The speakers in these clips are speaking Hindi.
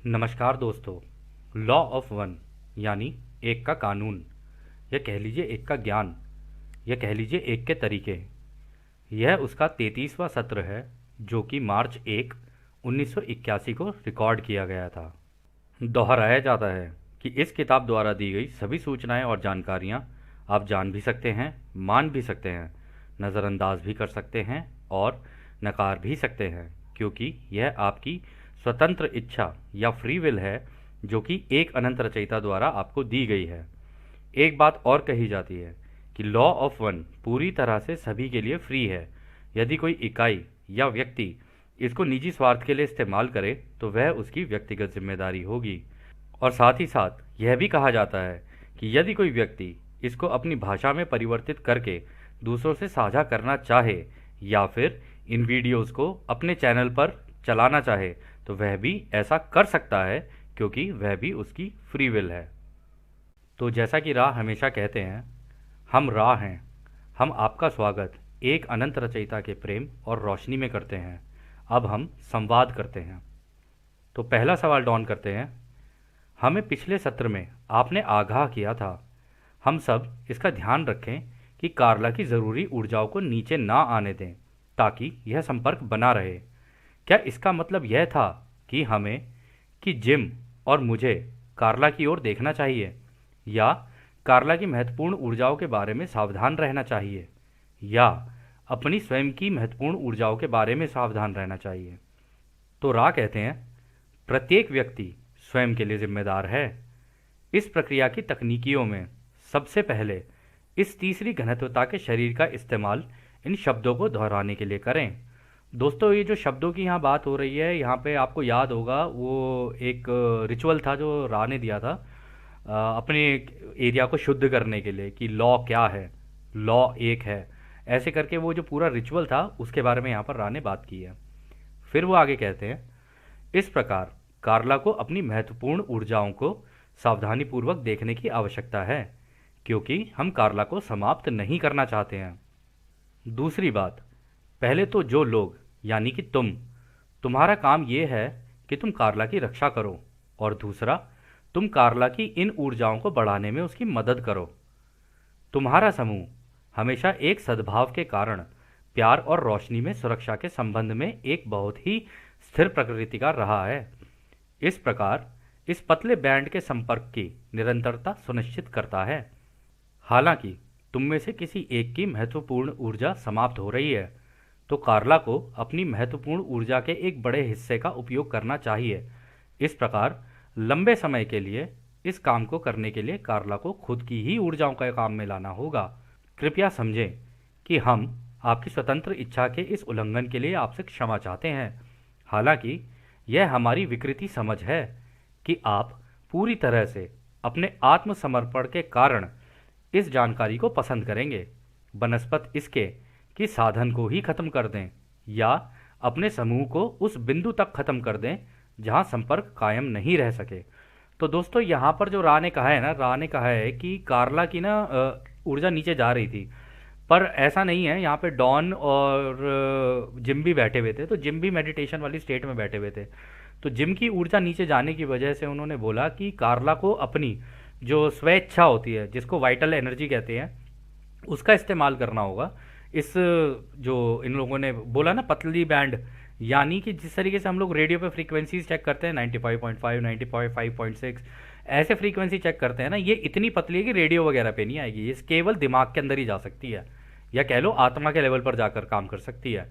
नमस्कार दोस्तों। लॉ ऑफ वन यानी एक का कानून, या कह लीजिए एक का ज्ञान, या कह लीजिए एक के तरीके। यह उसका 33वां सत्र है जो कि मार्च 1981 को रिकॉर्ड किया गया था। दोहराया जाता है कि इस किताब द्वारा दी गई सभी सूचनाएं और जानकारियां आप जान भी सकते हैं, मान भी सकते हैं, नज़रअंदाज भी कर सकते हैं और नकार भी सकते हैं, क्योंकि यह आपकी स्वतंत्र इच्छा या फ्री विल है जो कि एक अनंत रचयिता द्वारा आपको दी गई है। एक बात और कही जाती है कि लॉ ऑफ वन पूरी तरह से सभी के लिए फ्री है। यदि कोई इकाई या व्यक्ति इसको निजी स्वार्थ के लिए इस्तेमाल करे तो वह उसकी व्यक्तिगत जिम्मेदारी होगी। और साथ ही साथ यह भी कहा जाता है कि यदि कोई व्यक्ति इसको अपनी भाषा में परिवर्तित करके दूसरों से साझा करना चाहे या फिर इन वीडियोस को अपने चैनल पर चलाना चाहे तो वह भी ऐसा कर सकता है, क्योंकि वह भी उसकी फ्री विल है। तो जैसा कि राह हमेशा कहते हैं, हम राह हैं। हम आपका स्वागत एक अनंत रचयिता के प्रेम और रोशनी में करते हैं। अब हम संवाद करते हैं। तो पहला सवाल डॉन करते हैं। हमें पिछले सत्र में आपने आगाह किया था, हम सब इसका ध्यान रखें कि कार्ला की ज़रूरी ऊर्जाओं को नीचे ना आने दें ताकि यह संपर्क बना रहे। क्या इसका मतलब यह था कि जिम और मुझे कार्ला की ओर देखना चाहिए, या कार्ला की महत्वपूर्ण ऊर्जाओं के बारे में सावधान रहना चाहिए, या अपनी स्वयं की महत्वपूर्ण ऊर्जाओं के बारे में सावधान रहना चाहिए? तो रा कहते हैं, प्रत्येक व्यक्ति स्वयं के लिए जिम्मेदार है। इस प्रक्रिया की तकनीकियों में सबसे पहले इस तीसरी घनत्वता के शरीर का इस्तेमाल इन शब्दों को दोहराने के लिए करें। दोस्तों, ये जो शब्दों की यहाँ बात हो रही है, यहाँ पे आपको याद होगा वो एक रिचुअल था जो रा ने दिया था अपने एरिया को शुद्ध करने के लिए, कि लॉ क्या है, लॉ एक है, ऐसे करके वो जो पूरा रिचुअल था उसके बारे में यहाँ पर रा ने बात की है। फिर वो आगे कहते हैं, इस प्रकार कार्ला को अपनी महत्वपूर्ण ऊर्जाओं को सावधानीपूर्वक देखने की आवश्यकता है, क्योंकि हम कार्ला को समाप्त नहीं करना चाहते हैं। दूसरी बात, पहले तो जो लोग यानी कि तुम्हारा काम ये है कि तुम कार्ला की रक्षा करो, और दूसरा, तुम कार्ला की इन ऊर्जाओं को बढ़ाने में उसकी मदद करो। तुम्हारा समूह हमेशा एक सद्भाव के कारण प्यार और रोशनी में सुरक्षा के संबंध में एक बहुत ही स्थिर प्रकृति का रहा है। इस प्रकार इस पतले बैंड के संपर्क की निरंतरता सुनिश्चित करता है। हालांकि तुम में से किसी एक की महत्वपूर्ण ऊर्जा समाप्त हो रही है तो कार्ला को अपनी महत्वपूर्ण ऊर्जा के एक बड़े हिस्से का उपयोग करना चाहिए। इस प्रकार लंबे समय के लिए इस काम को करने के लिए कार्ला को खुद की ही ऊर्जाओं का काम में लाना होगा। कृपया समझें कि हम आपकी स्वतंत्र इच्छा के इस उल्लंघन के लिए आपसे क्षमा चाहते हैं। हालांकि यह हमारी विकृति समझ है कि आप पूरी तरह से अपने आत्मसमर्पण के कारण इस जानकारी को पसंद करेंगे, बनस्पत इसके कि साधन को ही खत्म कर दें या अपने समूह को उस बिंदु तक खत्म कर दें जहां संपर्क कायम नहीं रह सके। तो दोस्तों, यहाँ पर जो रा ने कहा है ना, रा ने कहा है कि कार्ला की ना ऊर्जा नीचे जा रही थी, पर ऐसा नहीं है। यहाँ पे डॉन और जिम भी बैठे हुए थे, तो जिम भी मेडिटेशन वाली स्टेट में बैठे हुए थे। तो जिम की ऊर्जा नीचे जाने की वजह से उन्होंने बोला कि कार्ला को अपनी जो स्वेच्छा होती है, जिसको वाइटल एनर्जी कहते हैं, उसका इस्तेमाल करना होगा। इस जो इन लोगों ने बोला ना पतली बैंड, यानी कि जिस तरीके से हम लोग रेडियो पे फ्रीक्वेंसीज चेक करते हैं 95.5, 95.6, ऐसे फ्रीक्वेंसी चेक करते हैं ना, ये इतनी पतली है कि रेडियो वगैरह पे नहीं आएगी। ये केवल दिमाग के अंदर ही जा सकती है, या कह लो आत्मा के लेवल पर जाकर काम कर सकती है।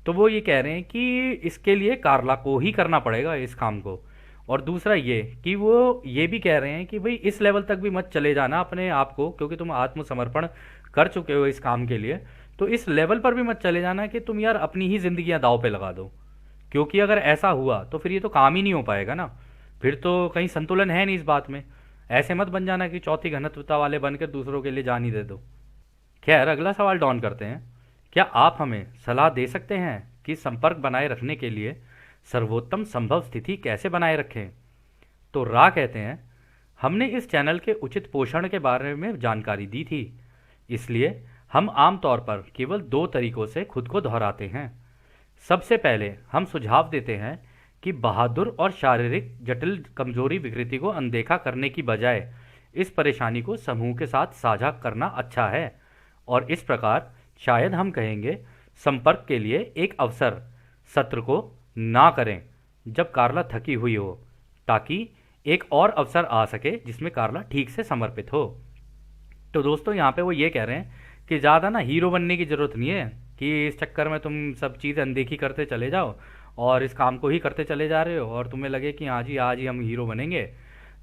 तो वो ये कह रहे हैं कि इसके लिए कार्ला को ही करना पड़ेगा इस काम को। और दूसरा ये कि वो ये भी कह रहे हैं कि भाई इस लेवल तक भी मत चले जाना अपने आप को, क्योंकि तुम आत्मसमर्पण कर चुके हो इस काम के लिए, तो इस लेवल पर भी मत चले जाना कि तुम यार अपनी ही जिंदगियां दाव पे लगा दो। क्योंकि अगर ऐसा हुआ तो फिर ये तो काम ही नहीं हो पाएगा ना, फिर तो कहीं संतुलन है नहीं इस बात में। ऐसे मत बन जाना कि चौथी घनत्वता वाले बनकर दूसरों के लिए जान ही दे दो। खैर, अगला सवाल डॉन करते हैं, क्या आप हमें सलाह दे सकते हैं कि संपर्क बनाए रखने के लिए सर्वोत्तम संभव स्थिति कैसे बनाए रखें? तो रा कहते हैं, हमने इस चैनल के उचित पोषण के बारे में जानकारी दी थी, इसलिए हम आमतौर पर केवल 2 तरीकों से खुद को दोहराते हैं। सबसे पहले हम सुझाव देते हैं कि बहादुर और शारीरिक जटिल कमजोरी विकृति को अनदेखा करने की बजाय इस परेशानी को समूह के साथ साझा करना अच्छा है। और इस प्रकार शायद हम कहेंगे संपर्क के लिए एक अवसर सत्र को ना करें जब कार्ला थकी हुई हो, ताकि एक और अवसर आ सके जिसमें कार्ला ठीक से समर्पित हो। तो दोस्तों यहाँ पे वो ये कह रहे हैं कि ज़्यादा ना हीरो बनने की ज़रूरत नहीं है कि इस चक्कर में तुम सब चीज़ अनदेखी करते चले जाओ और इस काम को ही करते चले जा रहे हो और तुम्हें लगे कि हाँ जी आज ही हम हीरो बनेंगे।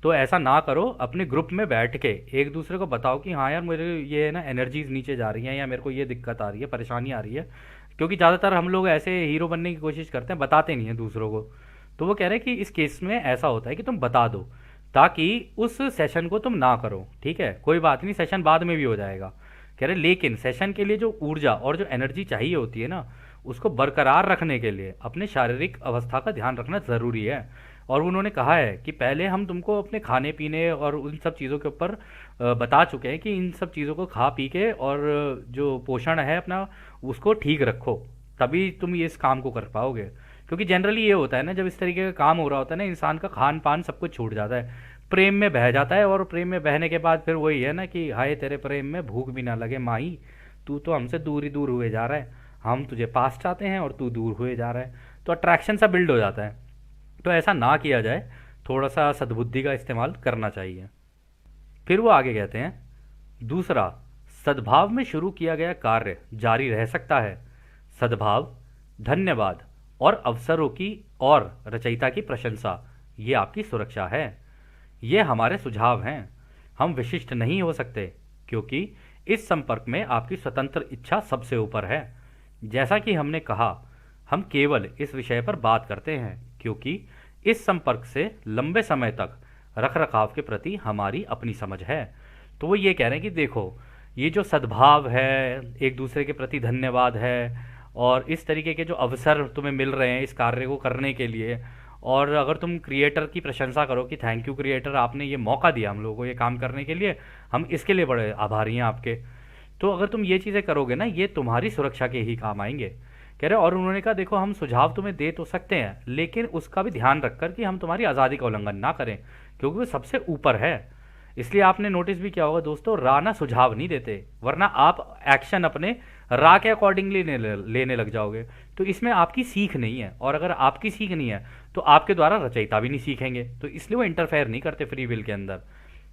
तो ऐसा ना करो, अपने ग्रुप में बैठ के एक दूसरे को बताओ कि हाँ यार मेरे ये ना एनर्जीज नीचे जा रही हैं या मेरे को ये दिक्कत आ रही है, परेशानी आ रही है। क्योंकि ज़्यादातर हम लोग ऐसे हीरो बनने की कोशिश करते हैं, बताते नहीं हैं दूसरों को। तो वो कह रहे हैं कि इस केस में ऐसा होता है कि तुम बता दो ताकि उस सेशन को तुम ना करो। ठीक है, कोई बात नहीं, सेशन बाद में भी हो जाएगा। कह रहे लेकिन सेशन के लिए जो ऊर्जा और जो एनर्जी चाहिए होती है ना, उसको बरकरार रखने के लिए अपने शारीरिक अवस्था का ध्यान रखना ज़रूरी है। और उन्होंने कहा है कि पहले हम तुमको अपने खाने पीने और उन सब चीज़ों के ऊपर बता चुके हैं कि इन सब चीज़ों को खा पी के और जो पोषण है अपना उसको ठीक रखो, तभी तुम ये इस काम को कर पाओगे। क्योंकि जनरली ये होता है ना, जब इस तरीके का काम हो रहा होता है ना, इंसान का खान पान सब कुछ छूट जाता है, प्रेम में बह जाता है। और प्रेम में बहने के बाद फिर वही है ना कि हाय तेरे प्रेम में भूख भी ना लगे माही, तू तो हमसे दूर ही दूर हुए जा रहा है, हम तुझे पास चाहते हैं और तू दूर हुए जा रहा है। तो अट्रैक्शन सा बिल्ड हो जाता है। तो ऐसा ना किया जाए, थोड़ा सा सद्बुद्धि का इस्तेमाल करना चाहिए। फिर वो आगे कहते हैं, दूसरा, सद्भाव में शुरू किया गया कार्य जारी रह सकता है। सद्भाव, धन्यवाद और अवसरों की और रचयिता की प्रशंसा, ये आपकी सुरक्षा है। ये हमारे सुझाव हैं। हम विशिष्ट नहीं हो सकते क्योंकि इस संपर्क में आपकी स्वतंत्र इच्छा सबसे ऊपर है। जैसा कि हमने कहा, हम केवल इस विषय पर बात करते हैं क्योंकि इस संपर्क से लंबे समय तक रखरखाव के प्रति हमारी अपनी समझ है। तो वो ये कह रहे हैं कि देखो, ये जो सद्भाव है, एक दूसरे के प्रति धन्यवाद है और इस तरीके के जो अवसर तुम्हें मिल रहे हैं इस कार्य को करने के लिए, और अगर तुम क्रिएटर की प्रशंसा करो कि थैंक यू क्रिएटर, आपने ये मौका दिया हम लोगों को ये काम करने के लिए, हम इसके लिए बड़े आभारी हैं आपके। तो अगर तुम ये चीज़ें करोगे ना, ये तुम्हारी सुरक्षा के ही काम आएंगे। कह रहे, और उन्होंने कहा देखो हम सुझाव तुम्हें दे तो सकते हैं लेकिन उसका भी ध्यान रखकर कि हम तुम्हारी आज़ादी का उल्लंघन ना करें, क्योंकि वो सबसे ऊपर है। इसलिए आपने नोटिस भी किया होगा दोस्तों, रा ना सुझाव नहीं देते, वरना आप एक्शन अपने रा के अकॉर्डिंगली लेने लग जाओगे। तो इसमें आपकी सीख नहीं है, और अगर आपकी सीख नहीं है तो आपके द्वारा रचयिता भी नहीं सीखेंगे। तो इसलिए वो इंटरफेयर नहीं करते फ्री विल के अंदर।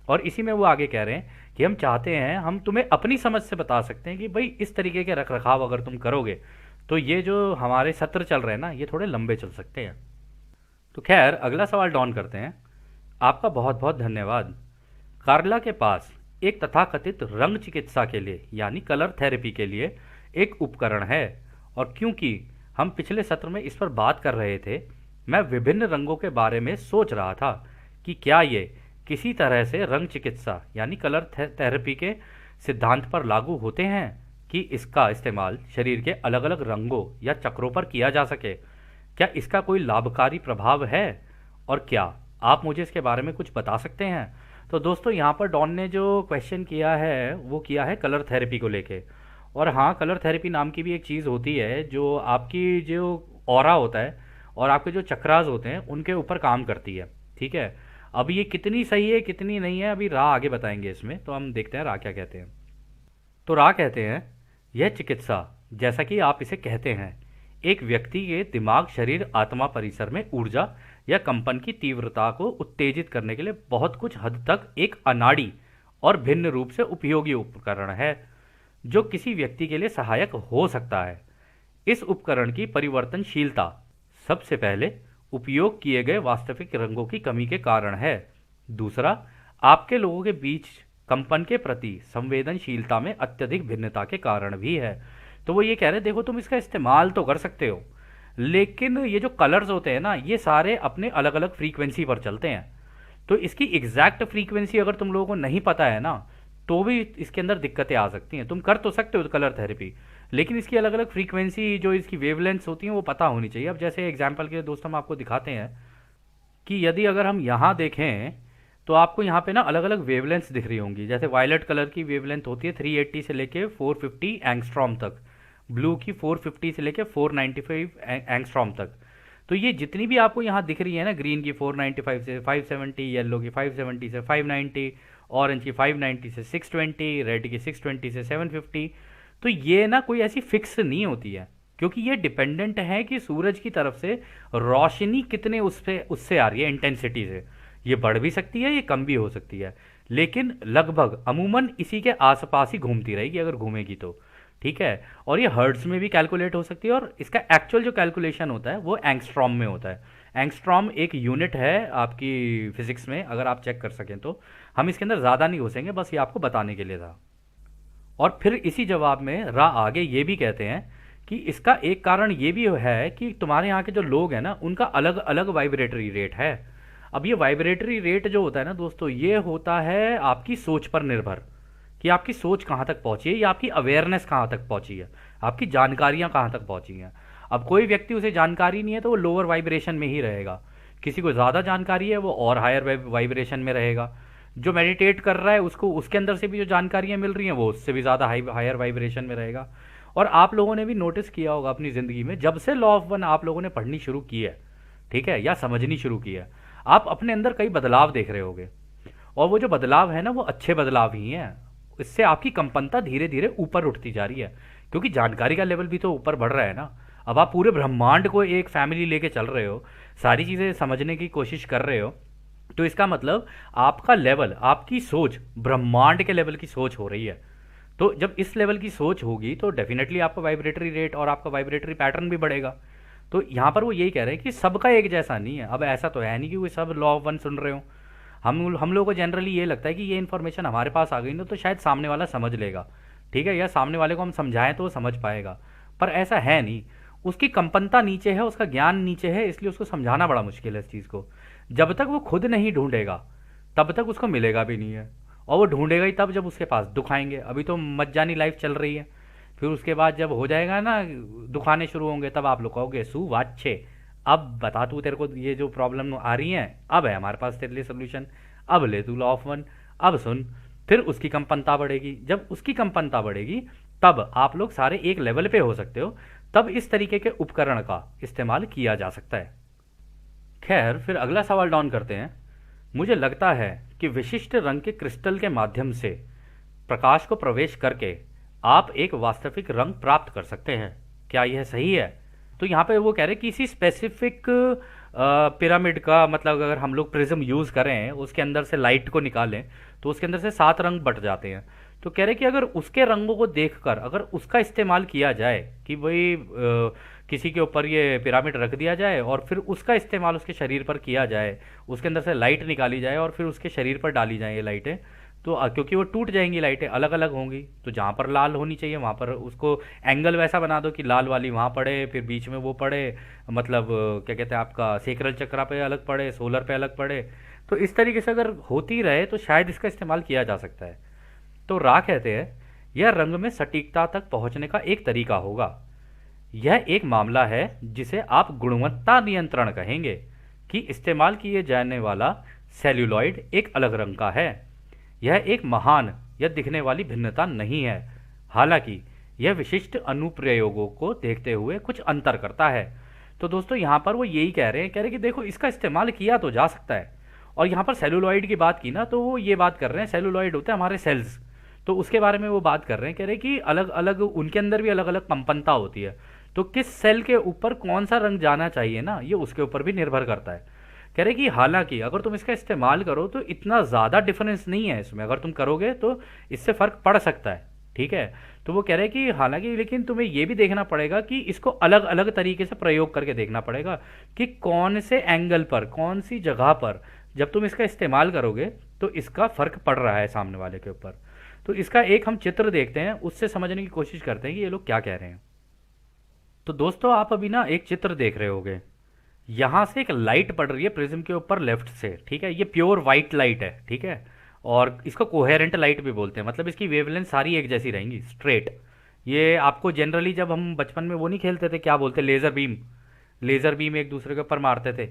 और इसी में वो आगे कह रहे हैं कि हम चाहते हैं, हम तुम्हें अपनी समझ से बता सकते हैं कि भाई इस तरीके के रख रखाव अगर तुम करोगे तो ये जो हमारे सत्र चल रहे हैं ना, ये थोड़े लंबे चल सकते हैं। तो खैर, अगला सवाल डॉन करते हैं। आपका बहुत बहुत धन्यवाद। कार्ला के पास एक तथाकथित रंग चिकित्सा के लिए यानी कलर थेरेपी के लिए एक उपकरण है, और क्योंकि हम पिछले सत्र में इस पर बात कर रहे थे, मैं विभिन्न रंगों के बारे में सोच रहा था कि क्या ये किसी तरह से रंग चिकित्सा यानी कलर थेरेपी के सिद्धांत पर लागू होते हैं कि इसका इस्तेमाल शरीर के अलग अलग रंगों या चक्रों पर किया जा सके। क्या इसका कोई लाभकारी प्रभाव है, और क्या आप मुझे इसके बारे में कुछ बता सकते हैं? तो दोस्तों, यहाँ पर डॉन ने जो क्वेश्चन किया है वो किया है कलर थेरेपी को लेके। और हाँ, कलर थेरेपी नाम की भी एक चीज़ होती है जो आपकी जो ऑरा होता है और आपके जो चक्रास होते हैं उनके ऊपर काम करती है। ठीक है, अब ये कितनी सही है कितनी नहीं है अभी रा आगे बताएंगे इसमें, तो हम देखते हैं रा क्या कहते हैं। तो रा कहते हैं, यह चिकित्सा, जैसा कि आप इसे कहते हैं, एक व्यक्ति के दिमाग, शरीर, आत्मा परिसर में ऊर्जा या कंपन की तीव्रता को उत्तेजित करने के लिए बहुत कुछ हद तक एक अनाड़ी और भिन्न रूप से उपयोगी उपकरण है जो किसी व्यक्ति के लिए सहायक हो सकता है। इस उपकरण की परिवर्तनशीलता सबसे पहले उपयोग किए गए वास्तविक रंगों की कमी के कारण है। दूसरा, आपके लोगों के बीच कंपन के प्रति संवेदनशीलता में अत्यधिक भिन्नता के कारण भी है। तो वो ये कह रहे हैं, देखो तुम इसका इस्तेमाल तो कर सकते हो लेकिन ये जो कलर्स होते हैं ना, ये सारे अपने अलग अलग फ्रीक्वेंसी पर चलते हैं। तो इसकी एग्जैक्ट फ्रीक्वेंसी अगर तुम लोगों को नहीं पता है ना, तो भी इसके अंदर दिक्कतें आ सकती हैं। तुम कर तो सकते हो कलर थेरेपी, लेकिन इसकी अलग अलग फ्रीक्वेंसी जो इसकी वेवलेंथ्स होती हैं वो पता होनी चाहिए। अब जैसे एग्जांपल के लिए दोस्तों हम आपको दिखाते हैं कि यदि अगर हम यहाँ देखें तो आपको यहाँ पे ना अलग अलग वेवलेंथ्स दिख रही होंगी। जैसे वायलेट कलर की वेवलेंथ होती है 380 से लेके 450 एंगस्ट्रॉम तक, ब्लू की 450 से लेके 495 एंगस्ट्रॉम तक। तो ये जितनी भी आपको यहाँ दिख रही है ना, ग्रीन की 495 से 570, येलो की 570 से 590, ऑरेंज की 590 से 620, रेड की 620 से 750, तो ये ना कोई ऐसी फिक्स नहीं होती है, क्योंकि ये डिपेंडेंट है कि सूरज की तरफ से रोशनी कितने उससे उससे आ रही है, इंटेंसिटी से। ये बढ़ भी सकती है, ये कम भी हो सकती है, लेकिन लगभग अमूमन इसी के आसपास ही घूमती रहेगी अगर घूमेगी तो। ठीक है। और ये हर्ट्ज में भी कैलकुलेट हो सकती है, और इसका एक्चुअल जो कैलकुलेशन होता है वो एंगस्ट्रॉम में होता है। एंगस्ट्रॉम एक यूनिट है आपकी फिजिक्स में, अगर आप चेक कर सकें तो। हम इसके अंदर ज़्यादा नहीं घुसेंगे, बस ये आपको बताने के लिए था। और फिर इसी जवाब में रा आगे ये भी कहते हैं कि इसका एक कारण ये भी है कि तुम्हारे यहाँ के जो लोग हैं ना, उनका अलग अलग वाइब्रेटरी रेट है। अब ये वाइब्रेटरी रेट जो होता है ना दोस्तों, ये होता है आपकी सोच पर निर्भर, कि आपकी सोच कहाँ तक पहुँची है, या आपकी अवेयरनेस कहाँ तक पहुँची है, आपकी जानकारियाँ कहाँ तक पहुँची हैं। अब कोई व्यक्ति, उसे जानकारी नहीं है तो वो लोअर वाइब्रेशन में ही रहेगा। किसी को ज़्यादा जानकारी है वो और हायर वाइब्रेशन में रहेगा। जो मेडिटेट कर रहा है उसको उसके अंदर से भी जो जानकारियाँ मिल रही हैं वो उससे भी ज़्यादा हायर वाइब्रेशन में रहेगा। और आप लोगों ने भी नोटिस किया होगा अपनी ज़िंदगी में, जब से लॉ ऑफ वन आप लोगों ने पढ़नी शुरू की है, ठीक है, या समझनी शुरू की है, आप अपने अंदर कई बदलाव देख रहे होगे। और वो जो बदलाव है ना, वो अच्छे बदलाव ही हैं। इससे आपकी कंपनता धीरे धीरे ऊपर उठती जा रही है, क्योंकि जानकारी का लेवल भी तो ऊपर बढ़ रहा है ना। अब आप पूरे ब्रह्मांड को एक फैमिली लेके चल रहे हो, सारी चीज़ें समझने की कोशिश कर रहे हो, तो इसका मतलब आपका लेवल, आपकी सोच ब्रह्मांड के लेवल की सोच हो रही है। तो जब इस लेवल की सोच होगी तो डेफिनेटली आपका वाइब्रेटरी रेट और आपका वाइब्रेटरी पैटर्न भी बढ़ेगा। तो यहाँ पर वो यही कह रहे हैं कि सबका एक जैसा नहीं है। अब ऐसा तो है नहीं कि वो सब लॉ ऑफ वन सुन रहे हो। हम लोगों को जनरली ये लगता है कि ये इन्फॉर्मेशन हमारे पास आ गई ना तो शायद सामने वाला समझ लेगा, ठीक है, या सामने वाले को हम समझाएं तो वो समझ पाएगा। पर ऐसा है नहीं। उसकी कंपनता नीचे है, उसका ज्ञान नीचे है, इसलिए उसको समझाना बड़ा मुश्किल है इस चीज़ को। जब तक वो खुद नहीं ढूंढेगा तब तक उसको मिलेगा भी नहीं है। और वो ढूंढेगा ही तब जब उसके पास दुख आएंगे। अभी तो मज्जानी लाइफ चल रही है, फिर उसके बाद जब हो जाएगा ना, दुखाने शुरू होंगे, तब आप लोग कहोगे सुवाच्छे, अब बता तू, तेरे को ये जो प्रॉब्लम आ रही है, अब है हमारे पास तेरे लिए सोल्यूशन, अब ले तू लॉ ऑफ वन, अब सुन। फिर उसकी कंपनता बढ़ेगी। जब उसकी कंपनता बढ़ेगी तब आप लोग सारे एक लेवल पे हो सकते हो, तब इस तरीके के उपकरण का इस्तेमाल किया जा सकता है। खैर, फिर अगला सवाल डाउन करते हैं। मुझे लगता है कि विशिष्ट रंग के क्रिस्टल के माध्यम से प्रकाश को प्रवेश करके आप एक वास्तविक रंग प्राप्त कर सकते हैं। क्या यह सही है? तो यहाँ पे वो कह रहे हैं किसी स्पेसिफिक पिरामिड का, मतलब अगर हम लोग प्रिज्म यूज़ करें, उसके अंदर से लाइट को निकालें तो उसके अंदर से 7 रंग बट जाते हैं। तो कह रहे कि अगर उसके रंगों को देखकर अगर उसका इस्तेमाल किया जाए, कि भाई किसी के ऊपर ये पिरामिड रख दिया जाए और फिर उसका इस्तेमाल उसके शरीर पर किया जाए, उसके अंदर से लाइट निकाली जाए और फिर उसके शरीर पर डाली जाए ये लाइटें, तो क्योंकि वो टूट जाएंगी, लाइटें अलग अलग होंगी, तो जहाँ पर लाल होनी चाहिए वहाँ पर उसको एंगल वैसा बना दो कि लाल वाली वहाँ पड़े, फिर बीच में वो पड़े, मतलब क्या कहते हैं आपका सेक्रल चक्रा पे अलग पड़े, सोलर पे अलग पड़े। तो इस तरीके से अगर होती रहे तो शायद इसका इस्तेमाल किया जा सकता है। तो रा कहते हैं यह रंग में सटीकता तक पहुँचने का एक तरीका होगा। यह एक मामला है जिसे आप गुणवत्ता नियंत्रण कहेंगे, कि इस्तेमाल किए जाने वाला सेल्यूलॉइड एक अलग रंग का है। यह एक महान या दिखने वाली भिन्नता नहीं है, हालांकि यह विशिष्ट अनुप्रयोगों को देखते हुए कुछ अंतर करता है। तो दोस्तों यहाँ पर वो यही कह रहे हैं कि देखो इसका इस्तेमाल किया तो जा सकता है। और यहाँ पर सेलुलॉइड की बात की ना, तो वो ये बात कर रहे हैं, सेलुलॉइड होते हैं हमारे सेल्स, तो उसके बारे में वो बात कर रहे हैं, कह रहे हैं कि अलग अलग उनके अंदर भी अलग अलग कंपनता होती है। तो किस सेल के ऊपर कौन सा रंग जाना चाहिए ना, ये उसके ऊपर भी निर्भर करता है। कह रहे कि हालांकि अगर तुम इसका इस्तेमाल करो तो इतना ज़्यादा डिफरेंस नहीं है इसमें, अगर तुम करोगे तो इससे फ़र्क पड़ सकता है, ठीक है। तो वो कह रहे हैं कि हालांकि, लेकिन तुम्हें ये भी देखना पड़ेगा कि इसको अलग अलग तरीके से प्रयोग करके देखना पड़ेगा कि कौन से एंगल पर, कौन सी जगह पर जब तुम इसका इस्तेमाल करोगे तो इसका फ़र्क पड़ रहा है सामने वाले के ऊपर। तो इसका एक हम चित्र देखते हैं, उससे समझने की कोशिश करते हैं कि ये लोग क्या कह रहे हैं। तो दोस्तों आप अभी ना एक चित्र देख रहे होगे, यहाँ से एक लाइट पड़ रही है प्रिज्म के ऊपर लेफ्ट से, ठीक है। ये प्योर वाइट लाइट है, ठीक है, और इसको कोहेरेंट लाइट भी बोलते हैं, मतलब इसकी वेवलेंथ सारी एक जैसी रहेंगी, स्ट्रेट। ये आपको जनरली जब हम बचपन में वो नहीं खेलते थे, क्या बोलते, लेज़र बीम, लेज़र बीम एक दूसरे के ऊपर मारते थे,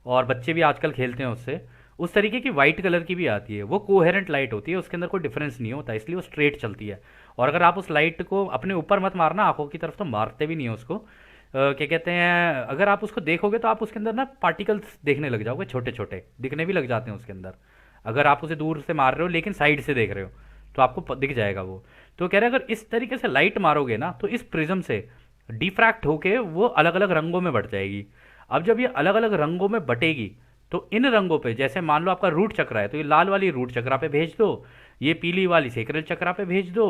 और बच्चे भी आजकल खेलते हैं उससे। उस तरीके की वाइट कलर की भी आती है, वो कोहेरेंट लाइट होती है, उसके अंदर कोई डिफरेंस नहीं होता, इसलिए वो स्ट्रेट चलती है। और अगर आप उस लाइट को अपने ऊपर मत मारना, आंखों की तरफ तो मारते भी नहीं है उसको, क्या कहते हैं, अगर आप उसको देखोगे तो आप उसके अंदर ना पार्टिकल्स देखने लग जाओगे, छोटे छोटे दिखने भी लग जाते हैं उसके अंदर। अगर आप उसे दूर से मार रहे हो लेकिन साइड से देख रहे हो तो आपको दिख जाएगा वो। तो कह रहे हैं अगर इस तरीके से लाइट मारोगे ना तो इस प्रिज्म से डिफ्रैक्ट होके वो अलग अलग रंगों में बट जाएगी। अब जब ये अलग अलग रंगों में बटेगी तो इन रंगों पे, जैसे मान लो आपका रूट चक्र है तो ये लाल वाली रूट चक्रा पे भेज दो, ये पीली वाली सेक्रल चक्रा पे भेज दो,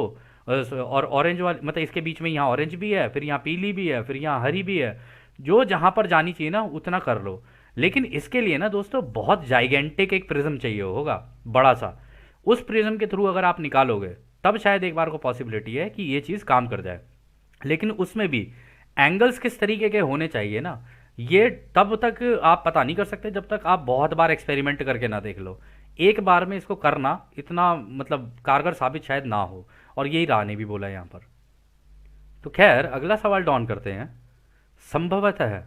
और ऑरेंज वाली मतलब इसके बीच में यहाँ ऑरेंज भी है, फिर यहाँ पीली भी है, फिर यहाँ हरी भी है। जो जहाँ पर जानी चाहिए ना उतना कर लो। लेकिन इसके लिए ना दोस्तों बहुत जाइगेंटिक एक प्रिज्म चाहिए होगा, बड़ा सा। उस प्रिज्म के थ्रू अगर आप निकालोगे तब शायद एक बार को पॉसिबिलिटी है कि ये चीज़ काम कर जाए। लेकिन उसमें भी एंगल्स किस तरीके के होने चाहिए ना, ये तब तक आप पता नहीं कर सकते जब तक आप बहुत बार एक्सपेरिमेंट करके ना देख लो। एक बार में इसको करना इतना मतलब कारगर साबित शायद ना हो, और यही राह ने भी बोला है यहाँ पर। तो खैर अगला सवाल डॉन करते हैं। संभवतः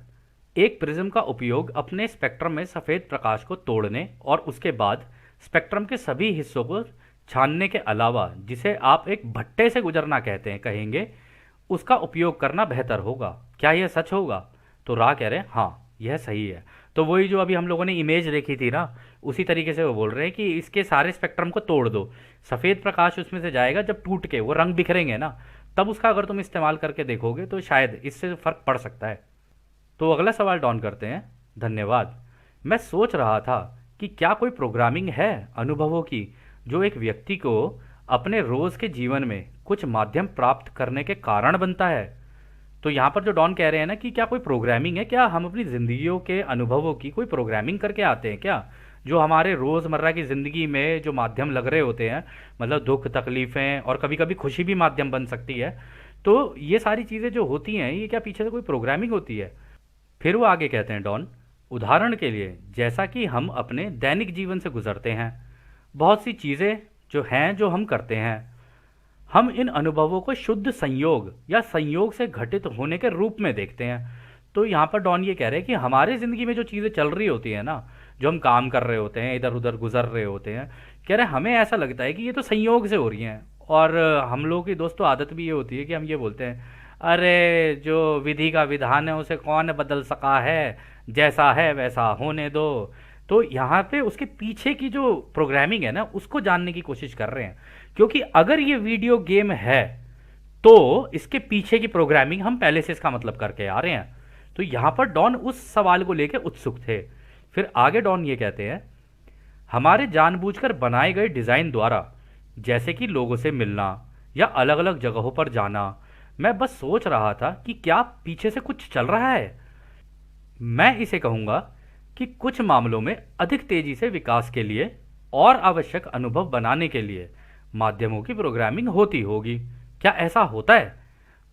एक प्रिज्म का उपयोग अपने स्पेक्ट्रम में सफ़ेद प्रकाश को तोड़ने और उसके बाद स्पेक्ट्रम के सभी हिस्सों को छानने के अलावा, जिसे आप एक भट्टे से गुजरना कहते हैं कहेंगे, उसका उपयोग करना बेहतर होगा। क्या यह सच होगा? तो रा कह रहे हैं हाँ यह सही है। तो वही जो अभी हम लोगों ने इमेज देखी थी ना, उसी तरीके से वो बोल रहे हैं कि इसके सारे स्पेक्ट्रम को तोड़ दो, सफ़ेद प्रकाश उसमें से जाएगा, जब टूट के वो रंग बिखरेंगे ना तब उसका अगर तुम इस्तेमाल करके देखोगे तो शायद इससे फ़र्क पड़ सकता है। तो अगला सवाल डॉन करते हैं। धन्यवाद। मैं सोच रहा था कि क्या कोई प्रोग्रामिंग है अनुभवों की जो एक व्यक्ति को अपने रोज़ के जीवन में कुछ माध्यम प्राप्त करने के कारण बनता है। तो यहाँ पर जो डॉन कह रहे हैं ना कि क्या कोई प्रोग्रामिंग है, क्या हम अपनी ज़िंदगियों के अनुभवों की कोई प्रोग्रामिंग करके आते हैं क्या, जो हमारे रोज़मर्रा की ज़िंदगी में जो माध्यम लग रहे होते हैं, मतलब दुख तकलीफ़ें और कभी कभी खुशी भी माध्यम बन सकती है। तो ये सारी चीज़ें जो होती हैं ये क्या पीछे से कोई प्रोग्रामिंग होती है? फिर वो आगे कहते हैं डॉन, उदाहरण के लिए जैसा कि हम अपने दैनिक जीवन से गुजरते हैं, बहुत सी चीज़ें जो हैं जो हम करते हैं, हम इन अनुभवों को शुद्ध संयोग या संयोग से घटित होने के रूप में देखते हैं। तो यहाँ पर डॉन ये कह रहे हैं कि हमारे ज़िंदगी में जो चीज़ें चल रही होती है ना, जो हम काम कर रहे होते हैं, इधर उधर गुजर रहे होते हैं, कह रहे हैं हमें ऐसा लगता है कि ये तो संयोग से हो रही हैं। और हम लोगों की दोस्तों आदत भी ये होती है कि हम ये बोलते हैं, अरे जो विधि का विधान है उसे कौन बदल सका है, जैसा है वैसा होने दो। तो यहाँ पे उसके पीछे की जो प्रोग्रामिंग है ना उसको जानने की कोशिश कर रहे हैं, क्योंकि अगर ये वीडियो गेम है तो इसके पीछे की प्रोग्रामिंग हम पहले से इसका मतलब करके आ रहे हैं। तो यहाँ पर डॉन उस सवाल को लेकर उत्सुक थे। फिर आगे डॉन ये कहते हैं, हमारे जानबूझकर बनाए गए डिज़ाइन द्वारा, जैसे कि लोगों से मिलना या अलग अलग जगहों पर जाना, मैं बस सोच रहा था कि क्या पीछे से कुछ चल रहा है। मैं इसे कहूँगा कि कुछ मामलों में अधिक तेजी से विकास के लिए और आवश्यक अनुभव बनाने के लिए माध्यमों की प्रोग्रामिंग होती होगी। क्या ऐसा होता है?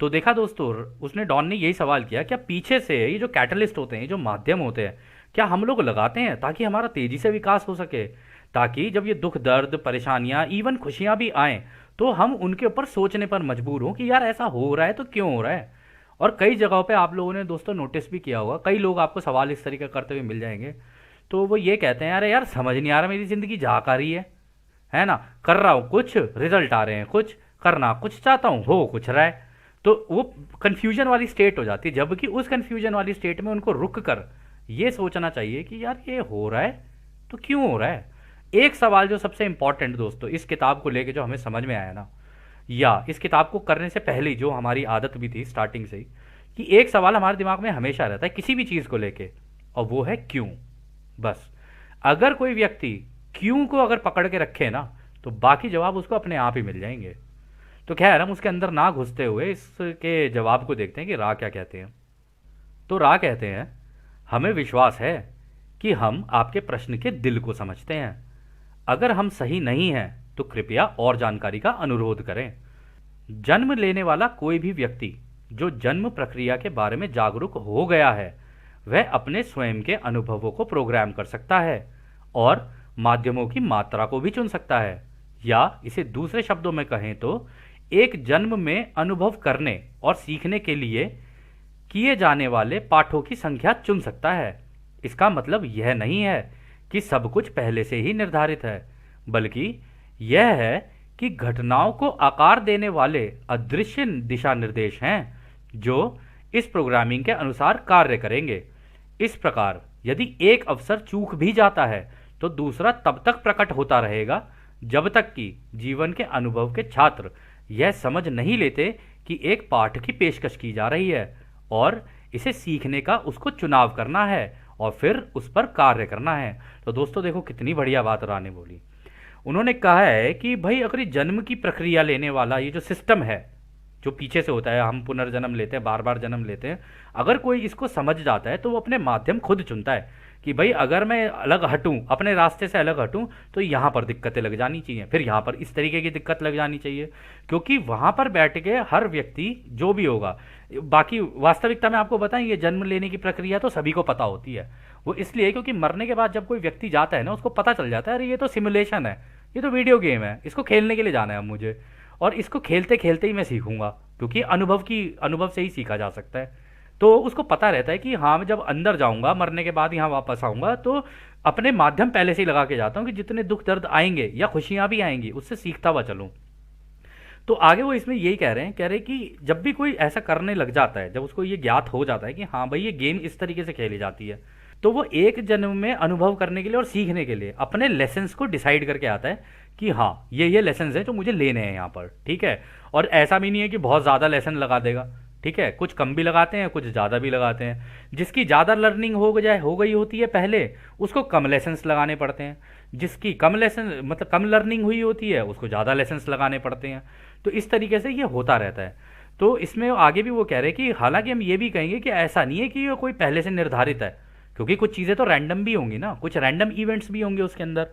तो देखा दोस्तों, उसने डॉन ने यही सवाल किया, क्या पीछे से ये जो कैटलिस्ट होते हैं, ये जो माध्यम होते हैं, क्या हम लोग लगाते हैं ताकि हमारा तेजी से विकास हो सके, ताकि जब ये दुख दर्द परेशानियां इवन खुशियां भी आएँ तो हम उनके ऊपर सोचने पर मजबूर हों कि यार ऐसा हो रहा है तो क्यों हो रहा है। और कई जगहों पे आप लोगों ने दोस्तों नोटिस भी किया होगा, कई लोग आपको सवाल इस तरीके करते हुए मिल जाएंगे। तो वो ये कहते हैं, अरे यार समझ नहीं आ रहा मेरी ज़िंदगी जा कर रही है ना, कर रहा हूँ कुछ, रिजल्ट आ रहे हैं कुछ, करना कुछ चाहता हूँ हो कुछ रहा है। तो वो कन्फ्यूजन वाली स्टेट हो जाती है, जबकि उस कन्फ्यूजन वाली स्टेट में उनको रुक कर ये सोचना चाहिए कि यार ये हो रहा है तो क्यों हो रहा है। एक सवाल जो सबसे इंपॉर्टेंट दोस्तों इस किताब को लेके जो हमें समझ में आया ना, या इस किताब को करने से पहले ही जो हमारी आदत भी थी स्टार्टिंग से ही, कि एक सवाल हमारे दिमाग में हमेशा रहता है किसी भी चीज़ को लेके, और वो है क्यों। बस अगर कोई व्यक्ति क्यों को अगर पकड़ के रखे ना तो बाकी जवाब उसको अपने आप ही मिल जाएंगे। तो खैर हम उसके अंदर ना घुसते हुए इसके जवाब को देखते हैं कि रा क्या कहते हैं। तो रा कहते हैं, हमें विश्वास है कि हम आपके प्रश्न के दिल को समझते हैं। अगर हम सही नहीं हैं तो कृपया और जानकारी का अनुरोध करें। जन्म लेने वाला कोई भी व्यक्ति जो जन्म प्रक्रिया के बारे में जागरूक हो गया है वह अपने स्वयं के अनुभवों को प्रोग्राम कर सकता है और माध्यमों की मात्रा को भी चुन सकता है, या इसे दूसरे शब्दों में कहें तो एक जन्म में अनुभव करने और सीखने के लिए किए जाने वाले पाठों की संख्या चुन सकता है। इसका मतलब यह नहीं है कि सब कुछ पहले से ही निर्धारित है, बल्कि यह है कि घटनाओं को आकार देने वाले अदृश्य दिशा निर्देश हैं जो इस प्रोग्रामिंग के अनुसार कार्य करेंगे। इस प्रकार यदि एक अवसर चूक भी जाता है तो दूसरा तब तक प्रकट होता रहेगा जब तक कि जीवन के अनुभव के छात्र यह समझ नहीं लेते कि एक पाठ की पेशकश की जा रही है और इसे सीखने का उसको चुनाव करना है और फिर उस पर कार्य करना है। तो दोस्तों देखो कितनी बढ़िया बात रा ने बोली। उन्होंने कहा है कि भाई अगर ये जन्म की प्रक्रिया लेने वाला ये जो सिस्टम है जो पीछे से होता है, हम पुनर्जन्म लेते हैं, बार बार जन्म लेते हैं, अगर कोई इसको समझ जाता है तो वो अपने माध्यम खुद चुनता है कि भाई अगर मैं अलग हटूं, अपने रास्ते से अलग हटूं, तो यहाँ पर दिक्कतें लग जानी चाहिए, फिर यहाँ पर इस तरीके की दिक्कत लग जानी चाहिए, क्योंकि वहाँ पर बैठ के हर व्यक्ति जो भी होगा, बाकी वास्तविकता में आपको बताएं ये जन्म लेने की प्रक्रिया तो सभी को पता होती है। वो इसलिए क्योंकि मरने के बाद जब कोई व्यक्ति जाता है ना, उसको पता चल जाता है अरे ये तो सिमुलेशन है, ये तो वीडियो गेम है, इसको खेलने के लिए जाना है अब मुझे, और इसको खेलते खेलते ही मैं सीखूंगा, क्योंकि अनुभव से ही सीखा जा सकता है। तो उसको पता रहता है कि हाँ मैं जब अंदर जाऊंगा, मरने के बाद यहाँ वापस आऊंगा, तो अपने माध्यम पहले से ही लगा के जाता हूँ कि जितने दुख दर्द आएंगे या खुशियां भी आएंगी उससे सीखता हुआ चलूँ। तो आगे वो इसमें यही कह रहे हैं कि जब भी कोई ऐसा करने लग जाता है, जब उसको ये ज्ञात हो जाता है कि हाँ भाई ये गेम इस तरीके से खेली जाती है, तो वो एक जन्म में अनुभव करने के लिए और सीखने के लिए अपने लेसन्स को डिसाइड करके आता है कि हाँ ये लेसन्स हैं जो मुझे लेने हैं यहाँ पर, ठीक है। और ऐसा भी नहीं है कि बहुत ज़्यादा लेसन लगा देगा, ठीक है, कुछ कम भी लगाते हैं, कुछ ज़्यादा भी लगाते हैं। जिसकी ज़्यादा लर्निंग हो गई होती है पहले, उसको कम लेसन्स लगाने पड़ते हैं। जिसकी कम लेसन मतलब कम लर्निंग हुई होती है उसको ज़्यादा लेसन्स लगाने पड़ते हैं। तो इस तरीके से ये होता रहता है। तो इसमें आगे भी वो कह रहे हैं कि हालांकि हम ये भी कहेंगे कि ऐसा नहीं है कि ये कोई पहले से निर्धारित है, क्योंकि कुछ चीज़ें तो रैंडम भी होंगी ना, कुछ रैंडम इवेंट्स भी होंगे उसके अंदर।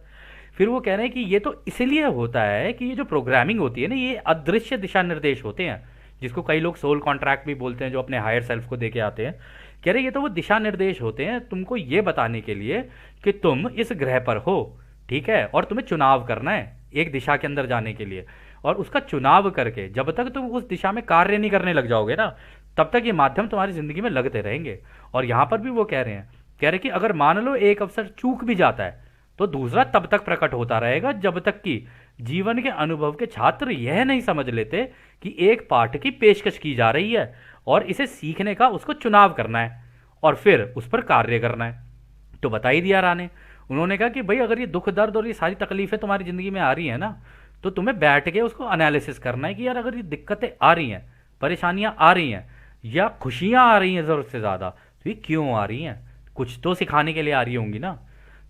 फिर वो कह रहे हैं कि ये तो इसलिए होता है कि ये जो प्रोग्रामिंग होती है ना, ये अदृश्य दिशा निर्देश होते हैं, जिसको कई लोग सोल कॉन्ट्रैक्ट भी बोलते हैं, जो अपने हायर सेल्फ को दे के आते हैं। कह रहे ये तो वो दिशा निर्देश होते हैं तुमको ये बताने के लिए कि तुम इस ग्रह पर हो, ठीक है, और तुम्हें चुनाव करना है एक दिशा के अंदर जाने के लिए, और उसका चुनाव करके जब तक तुम उस दिशा में कार्य नहीं करने लग जाओगे ना, तब तक ये माध्यम तुम्हारी जिंदगी में लगते रहेंगे। और यहाँ पर भी वो कह रहे कि अगर मान लो एक अवसर चूक भी जाता है तो दूसरा तब तक प्रकट होता रहेगा जब तक कि जीवन के अनुभव के छात्र यह नहीं समझ लेते कि एक पाठ की पेशकश की जा रही है और इसे सीखने का उसको चुनाव करना है और फिर उस पर कार्य करना है। तो बता ही दिया राने, उन्होंने कहा कि भाई अगर ये दुख दर्द और ये सारी तकलीफें तुम्हारी ज़िंदगी में आ रही हैं ना, तो तुम्हें बैठ के उसको एनालिसिस करना है कि यार अगर ये दिक्कतें आ रही हैं, परेशानियां आ रही हैं या खुशियां आ रही हैं ज़रूरत से ज़्यादा, तो ये क्यों आ रही हैं? कुछ तो सिखाने के लिए आ रही होंगी ना।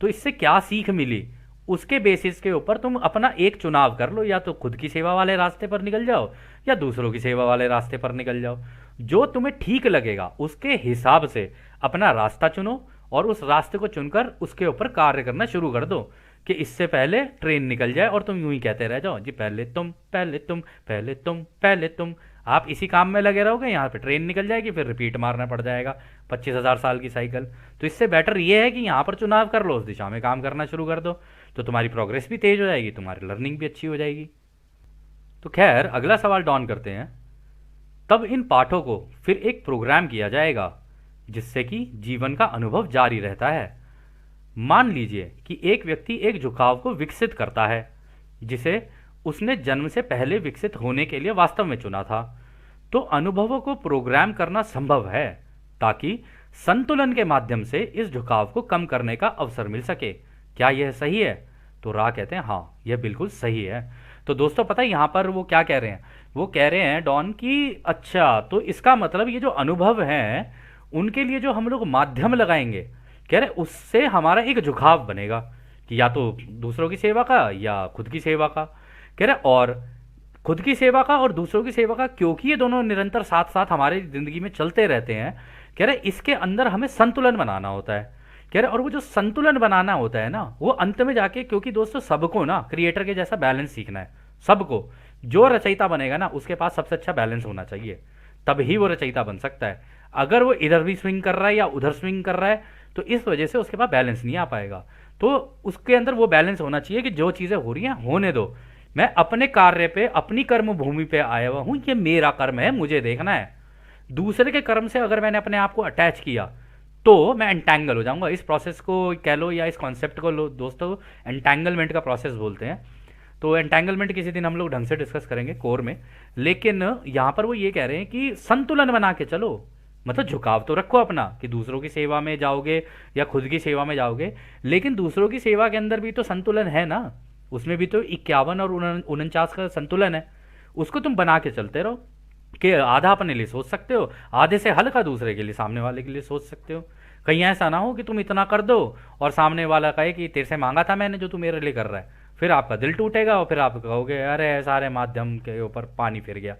तो इससे क्या सीख मिली, उसके बेसिस के ऊपर तुम अपना एक चुनाव कर लो, या तो खुद की सेवा वाले रास्ते पर निकल जाओ या दूसरों की सेवा वाले रास्ते पर निकल जाओ। जो तुम्हें ठीक लगेगा उसके हिसाब से अपना रास्ता चुनो और उस रास्ते को चुनकर उसके ऊपर कार्य करना शुरू कर दो कि इससे पहले ट्रेन निकल जाए और तुम यूं ही कहते रह जाओ जी पहले तुम पहले तुम पहले तुम पहले तुम। आप इसी काम में लगे रहोगे, यहाँ पे ट्रेन निकल जाएगी, फिर रिपीट मारना पड़ जाएगा 25,000 साल की साइकिल। तो इससे बेटर ये है कि यहाँ पर चुनाव कर लो, उस दिशा में काम करना शुरू कर दो, तो तुम्हारी प्रोग्रेस भी तेज हो जाएगी, तुम्हारी लर्निंग भी अच्छी हो जाएगी। तो खैर अगला सवाल डॉन करते हैं। तब इन पाठों को फिर एक प्रोग्राम किया जाएगा जिससे कि जीवन का अनुभव जारी रहता है। मान लीजिए कि एक व्यक्ति एक झुकाव को विकसित करता है जिसे उसने जन्म से पहले विकसित होने के लिए वास्तव में चुना था, तो अनुभवों को प्रोग्राम करना संभव है ताकि संतुलन के माध्यम से इस झुकाव को कम करने का अवसर मिल सके। क्या यह सही है? तो रा कहते हैं हाँ यह बिल्कुल सही है। तो दोस्तों पता है यहाँ पर वो क्या कह रहे हैं, वो कह रहे हैं डॉन की अच्छा तो इसका मतलब ये जो अनुभव हैं उनके लिए जो हम लोग माध्यम लगाएंगे, कह रहे उससे हमारा एक झुकाव बनेगा कि या तो दूसरों की सेवा का या खुद की सेवा का। कह रहे और खुद की सेवा का और दूसरों की सेवा का, क्योंकि ये दोनों निरंतर साथ साथ हमारी जिंदगी में चलते रहते हैं, कह रहे इसके अंदर हमें संतुलन बनाना होता है। कह रहे और वो जो संतुलन बनाना होता है ना, वो अंत में जाके, क्योंकि दोस्तों सबको ना क्रिएटर के जैसा बैलेंस सीखना है, सबको जो रचयिता बनेगा ना उसके पास सबसे अच्छा बैलेंस होना चाहिए, तब ही वो रचयिता बन सकता है। अगर वो इधर भी स्विंग कर रहा है या उधर स्विंग कर रहा है तो इस वजह से उसके पास बैलेंस नहीं आ पाएगा। तो उसके अंदर वो बैलेंस होना चाहिए कि जो चीज़ें हो रही हैं होने दो, मैं अपने कार्य पे अपनी कर्म भूमि पे आया हुआ हूं, ये मेरा कर्म है, मुझे देखना है। दूसरे के कर्म से अगर मैंने अपने आप को अटैच किया तो मैं एंटैंगल हो जाऊंगा। इस प्रोसेस को कह लो या इस कॉन्सेप्ट को लो दोस्तों, एंटैंगलमेंट का प्रोसेस बोलते हैं। तो एंटैंगलमेंट किसी दिन हम लोग ढंग से डिस्कस करेंगे कोर में, लेकिन यहाँ पर वो ये कह रहे हैं कि संतुलन बना के चलो, मतलब झुकाव तो रखो अपना कि दूसरों की सेवा में जाओगे या खुद की सेवा में जाओगे, लेकिन दूसरों की सेवा के अंदर भी तो संतुलन है ना। उसमें भी तो 51 और 49 का संतुलन है। उसको तुम बना के चलते रहो कि आधा अपने लिए सोच सकते हो, आधे से हल्का दूसरे के लिए, सामने वाले के लिए सोच सकते हो। कहीं ऐसा ना हो कि तुम इतना कर दो और सामने वाला कहे कि तेरे से मांगा था मैंने जो तू मेरे लिए कर रहा है, फिर आपका दिल टूटेगा और फिर आप कहोगे अरे सारे माध्यम के ऊपर पानी फिर गया,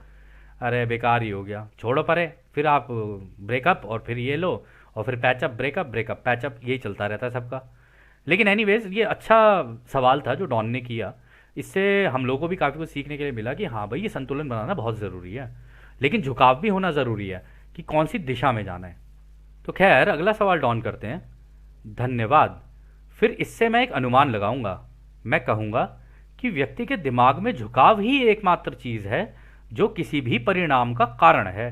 अरे बेकार ही हो गया, छोड़ो परे। फिर आप ब्रेकअप और फिर ये लो और फिर पैचअप, ब्रेकअप, ब्रेकअप, पैचअप, यही चलता रहता है सबका। लेकिन एनीवेज ये अच्छा सवाल था जो डॉन ने किया। इससे हम लोगों को भी काफ़ी कुछ सीखने के लिए मिला कि हाँ भाई ये संतुलन बनाना बहुत ज़रूरी है, लेकिन झुकाव भी होना ज़रूरी है कि कौन सी दिशा में जाना है। तो खैर अगला सवाल डॉन करते हैं। धन्यवाद। फिर इससे मैं एक अनुमान लगाऊंगा। मैं कहूंगा कि व्यक्ति के दिमाग में झुकाव ही एकमात्र चीज है जो किसी भी परिणाम का कारण है।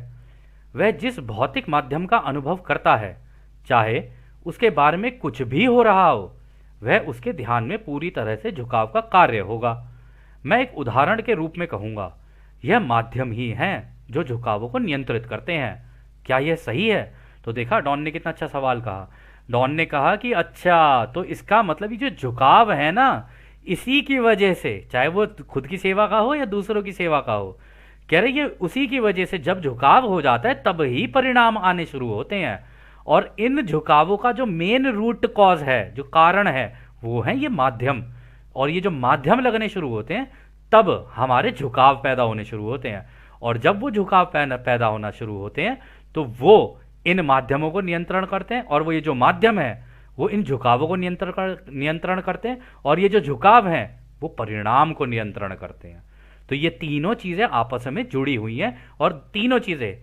वह जिस भौतिक माध्यम का अनुभव करता है, चाहे उसके बारे में कुछ भी हो रहा हो, वह उसके ध्यान में पूरी तरह से झुकाव का कार्य होगा। मैं एक उदाहरण के रूप में कहूंगा, यह माध्यम ही हैं जो झुकावों को नियंत्रित करते हैं। क्या यह सही है? तो देखा डॉन ने कितना अच्छा सवाल कहा। डॉन ने कहा कि अच्छा तो इसका मतलब ये जो झुकाव है ना, इसी की वजह से, चाहे वो खुद की सेवा का हो या दूसरों की सेवा का हो, कह रहे ये उसी की वजह से जब झुकाव हो जाता है तब ही परिणाम आने शुरू होते हैं। और इन झुकावों का जो मेन रूट कॉज है, जो कारण है, वो है ये माध्यम। और ये जो माध्यम लगने शुरू होते हैं तब हमारे झुकाव पैदा होने शुरू होते हैं। और जब वो झुकाव पैदा होना शुरू होते हैं तो वो इन माध्यमों को नियंत्रण करते हैं, और वो ये जो माध्यम है वो इन झुकावों को नियंत्रण करते हैं, और ये जो झुकाव हैं वो परिणाम को नियंत्रण करते हैं। तो ये तीनों चीजें आपस में जुड़ी हुई हैं और तीनों चीजें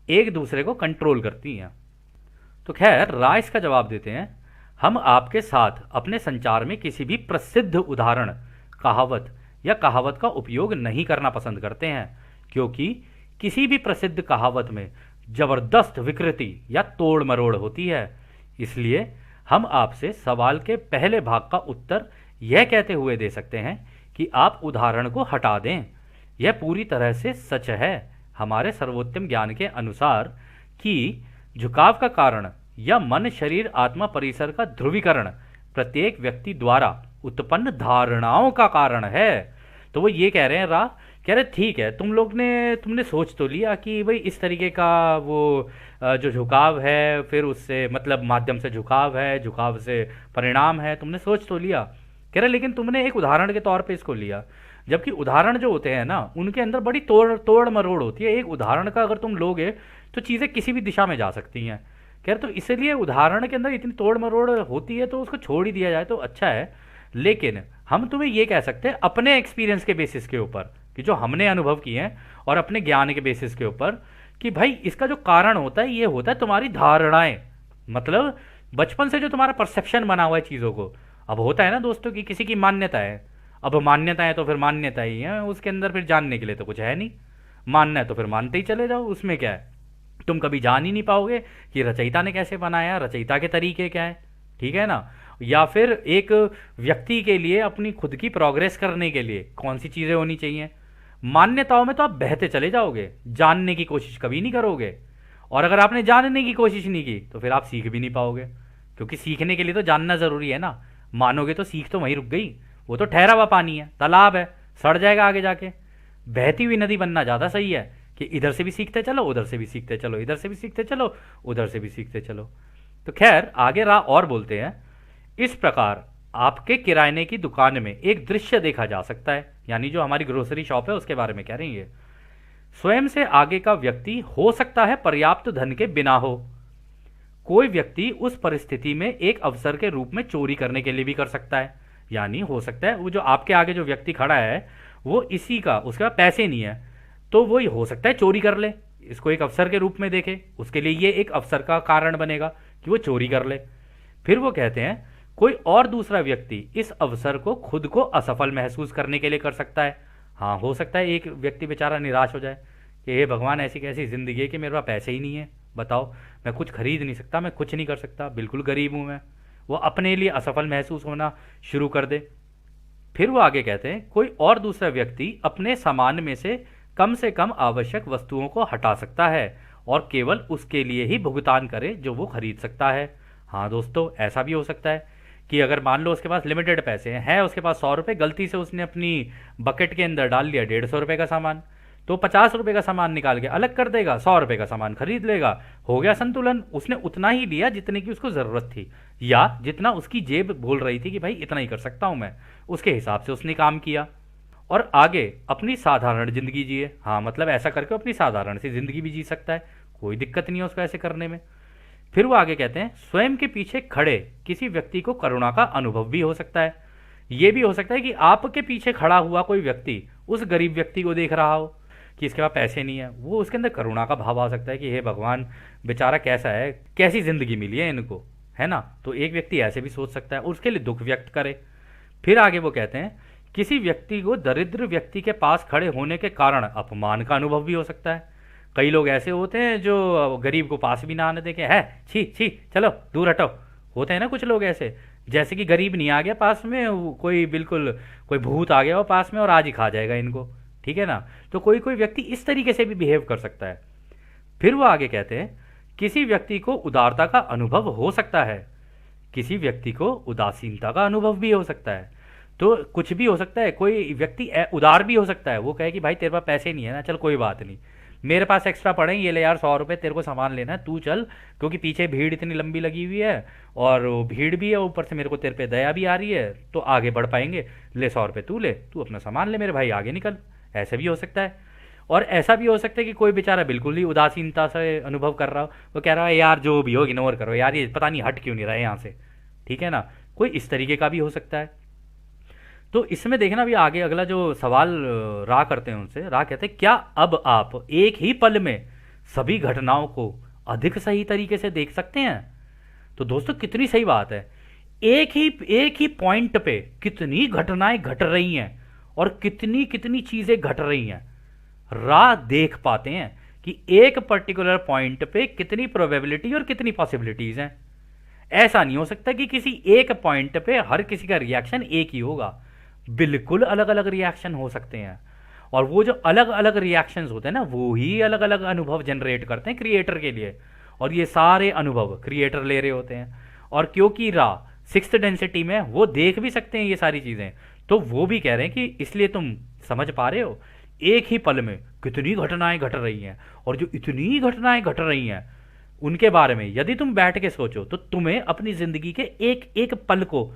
एक दूसरे को कंट्रोल करती हैं। तो खैर रा इसका जवाब देते हैं। हम आपके साथ अपने संचार में किसी भी प्रसिद्ध उदाहरण, कहावत या कहावत का उपयोग नहीं करना पसंद करते हैं, क्योंकि किसी भी प्रसिद्ध कहावत में जबरदस्त विकृति या तोड़ मरोड़ होती है। इसलिए हम आपसे सवाल के पहले भाग का उत्तर यह कहते हुए दे सकते हैं कि आप उदाहरण को हटा दें। यह पूरी तरह से सच है हमारे सर्वोत्तम ज्ञान के अनुसार कि झुकाव का कारण या मन शरीर आत्मा परिसर का ध्रुवीकरण प्रत्येक व्यक्ति द्वारा उत्पन्न धारणाओं का कारण है। तो वो ये कह रहे हैं कह रहे ठीक है, तुमने सोच तो लिया कि भाई इस तरीके का वो जो झुकाव है, फिर उससे मतलब माध्यम से झुकाव है, झुकाव से परिणाम है, तुमने सोच तो लिया। कह रहे लेकिन तुमने एक उदाहरण के तौर पे इसको लिया, जबकि उदाहरण जो होते हैं ना उनके अंदर बड़ी तोड़ मरोड़ होती है। एक उदाहरण का अगर तुम लोगे तो चीज़ें किसी भी दिशा में जा सकती हैं। कह रहे तो इसलिए उदाहरण के अंदर इतनी तोड़ मरोड़ होती है तो उसको छोड़ ही दिया जाए तो अच्छा है। लेकिन हम तुम्हें ये कह सकते हैं अपने एक्सपीरियंस के बेसिस के ऊपर, कि जो हमने अनुभव किए हैं और अपने ज्ञान के बेसिस के ऊपर, कि भाई इसका जो कारण होता है ये होता है तुम्हारी धारणाएं। मतलब बचपन से जो तुम्हारा परसेप्शन बना हुआ है चीज़ों को। अब होता है ना दोस्तों कि किसी की मान्यता है, अब मान्यता है तो फिर मान्यता ही है, उसके अंदर फिर जानने के लिए तो कुछ है नहीं। मानना है तो फिर मानते ही चले जाओ, उसमें क्या है। तुम कभी जान ही नहीं पाओगे कि रचयिता ने कैसे बनाया, रचयिता के तरीके क्या है, ठीक है ना। या फिर एक व्यक्ति के लिए अपनी खुद की प्रोग्रेस करने के लिए कौन सी चीज़ें होनी चाहिए। मान्यताओं में तो आप बहते चले जाओगे, जानने की कोशिश कभी नहीं करोगे। और अगर आपने जानने की कोशिश नहीं की तो फिर आप सीख भी नहीं पाओगे, क्योंकि सीखने के लिए तो जानना ज़रूरी है ना। मानोगे तो सीख तो वहीं रुक गई, वो तो ठहरा हुआ पानी है, तालाब है, सड़ जाएगा आगे जाके। बहती हुई नदी बनना ज़्यादा सही है कि इधर से भी सीखते चलो, उधर से भी सीखते चलो, इधर से भी सीखते चलो, उधर से भी सीखते चलो। तो खैर आगे रा और बोलते हैं। इस प्रकार आपके किराने की दुकान में एक दृश्य देखा जा सकता है, यानी जो हमारी ग्रोसरी शॉप है उसके बारे में कह रही है। स्वयं से आगे का व्यक्ति हो सकता है पर्याप्त धन के बिना हो। कोई व्यक्ति उस परिस्थिति में एक अवसर के रूप में चोरी करने के लिए भी कर सकता है, यानी हो सकता है वो जो आपके आगे जो व्यक्ति खड़ा है वो इसी का, उसके पास पैसे नहीं है तो वो हो सकता है चोरी कर ले, इसको एक अवसर के रूप में देखे, उसके लिए ये एक अवसर का कारण बनेगा कि वो चोरी कर ले। फिर वो कहते हैं कोई और दूसरा व्यक्ति इस अवसर को खुद को असफल महसूस करने के लिए कर सकता है। हाँ हो सकता है एक व्यक्ति बेचारा निराश हो जाए कि हे भगवान ऐसी कैसी ज़िंदगी है कि मेरे पास पैसे ही नहीं है, बताओ मैं कुछ खरीद नहीं सकता, मैं कुछ नहीं कर सकता, बिल्कुल गरीब हूँ मैं। वो अपने लिए असफल महसूस होना शुरू कर दे। फिर वो आगे कहते हैं कोई और दूसरा व्यक्ति अपने सामान में से कम आवश्यक वस्तुओं को हटा सकता है और केवल उसके लिए ही भुगतान करे जो वो खरीद सकता है। हाँ दोस्तों, ऐसा भी हो सकता है कि अगर मान लो उसके पास लिमिटेड पैसे हैं, है उसके पास 100 रुपये, गलती से उसने अपनी बकेट के अंदर डाल लिया 150 रुपये का सामान, तो 50 रुपये का सामान निकाल के अलग कर देगा, 100 रुपये का सामान खरीद लेगा। हो गया संतुलन, उसने उतना ही लिया जितने की उसको ज़रूरत थी, या जितना उसकी जेब बोल रही थी कि भाई इतना ही कर सकता हूँ मैं, उसके हिसाब से उसने काम किया। और आगे अपनी साधारण जिंदगी जिए। हाँ मतलब ऐसा करके अपनी साधारण सी जिंदगी भी जी सकता है, कोई दिक्कत नहीं है उसको ऐसे करने में। फिर वो आगे कहते हैं स्वयं के पीछे खड़े किसी व्यक्ति को करुणा का अनुभव भी हो सकता है। ये भी हो सकता है कि आपके पीछे खड़ा हुआ कोई व्यक्ति उस गरीब व्यक्ति को देख रहा हो कि इसके पास पैसे नहीं है, वो उसके अंदर करुणा का भाव आ सकता है कि हे भगवान, बेचारा कैसा है, कैसी जिंदगी मिली है इनको, है ना। तो एक व्यक्ति ऐसे भी सोच सकता है और उसके लिए दुख व्यक्त करे। फिर आगे वो कहते हैं किसी व्यक्ति को दरिद्र व्यक्ति के पास खड़े होने के कारण अपमान का अनुभव भी हो सकता है। कई लोग ऐसे होते हैं जो गरीब को पास भी ना आने देखे, है छी छी चलो दूर हटो, होते हैं ना कुछ लोग ऐसे, जैसे कि गरीब नहीं आ गया पास में, कोई बिल्कुल कोई भूत आ गया हो पास में और आज ही खा जाएगा इनको, ठीक है ना। तो कोई कोई व्यक्ति इस तरीके से भी बिहेव कर सकता है। फिर वो आगे कहते हैं किसी व्यक्ति को उदारता का अनुभव हो सकता है, किसी व्यक्ति को उदासीनता का अनुभव भी हो सकता है। तो कुछ भी हो सकता है, कोई व्यक्ति उदार भी हो सकता है, वो कहे कि भाई तेरे पास पैसे नहीं है ना, चल कोई बात नहीं, मेरे पास एक्स्ट्रा पड़े हैं, ये ले यार 100 रुपये, तेरे को सामान लेना है तू चल, क्योंकि पीछे भीड़ इतनी लंबी लगी हुई है और वो भीड़ भी है, ऊपर से मेरे को तेरे पे दया भी आ रही है, तो आगे बढ़ पाएंगे, ले 100 रुपये तू ले, तू अपना सामान ले मेरे भाई, आगे निकल। ऐसा भी हो सकता है। और ऐसा भी हो सकता है कि कोई बेचारा बिल्कुल ही उदासीनता से अनुभव कर रहा हो, वो कह रहा है यार जो भी हो इग्नोर करो यार, ये पता नहीं हट क्यों नहीं रहा है यहाँ से, ठीक है ना। कोई इस तरीके का भी हो सकता है। तो इसमें देखना भी आगे अगला जो सवाल रा करते हैं उनसे, रा कहते हैं क्या अब आप एक ही पल में सभी घटनाओं को अधिक सही तरीके से देख सकते हैं। तो दोस्तों कितनी सही बात है, एक ही पॉइंट पे कितनी घटनाएं घट रही हैं और कितनी कितनी चीजें घट रही हैं, रा देख पाते हैं कि एक पर्टिकुलर पॉइंट पे कितनी प्रोबेबिलिटी और कितनी पॉसिबिलिटीज हैं। ऐसा नहीं हो सकता कि किसी एक पॉइंट पे हर किसी का रिएक्शन एक ही होगा, बिल्कुल अलग अलग रिएक्शन हो सकते हैं। और वो जो अलग अलग रिएक्शंस होते हैं ना, वो ही अलग अलग अनुभव जनरेट करते हैं क्रिएटर के लिए, और ये सारे अनुभव क्रिएटर ले रहे होते हैं। और क्योंकि रा सिक्स्थ डेंसिटी में वो देख भी सकते हैं ये सारी चीज़ें, तो वो भी कह रहे हैं कि इसलिए तुम समझ पा रहे हो एक ही पल में कितनी घटनाएं घट रही हैं, और जो इतनी घटनाएं घट रही हैं उनके बारे में यदि तुम बैठ के सोचो तो तुम्हें अपनी जिंदगी के एक एक पल को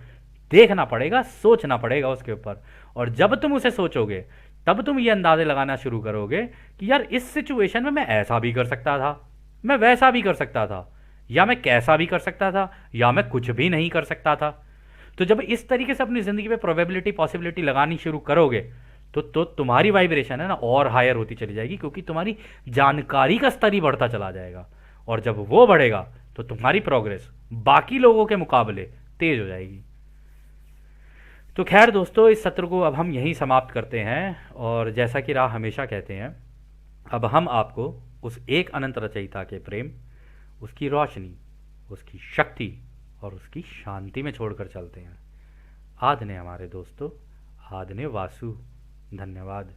देखना पड़ेगा, सोचना पड़ेगा उसके ऊपर। और जब तुम उसे सोचोगे तब तुम ये अंदाजे लगाना शुरू करोगे कि यार इस सिचुएशन में मैं ऐसा भी कर सकता था, मैं वैसा भी कर सकता था, या मैं कैसा भी कर सकता था, या मैं कुछ भी नहीं कर सकता था। तो जब इस तरीके से अपनी जिंदगी में प्रोबेबिलिटी पॉसिबिलिटी लगानी शुरू करोगे तो तुम्हारी वाइब्रेशन है ना और हायर होती चली जाएगी, क्योंकि तुम्हारी जानकारी का स्तर ही बढ़ता चला जाएगा। और जब वो बढ़ेगा तो तुम्हारी प्रोग्रेस बाकी लोगों के मुकाबले तेज हो जाएगी। तो खैर दोस्तों, इस सत्र को अब हम यहीं समाप्त करते हैं। और जैसा कि राह हमेशा कहते हैं, अब हम आपको उस एक अनंत रचयिता के प्रेम, उसकी रोशनी, उसकी शक्ति और उसकी शांति में छोड़कर चलते हैं। आदने हमारे दोस्तों, आदने वासु। धन्यवाद।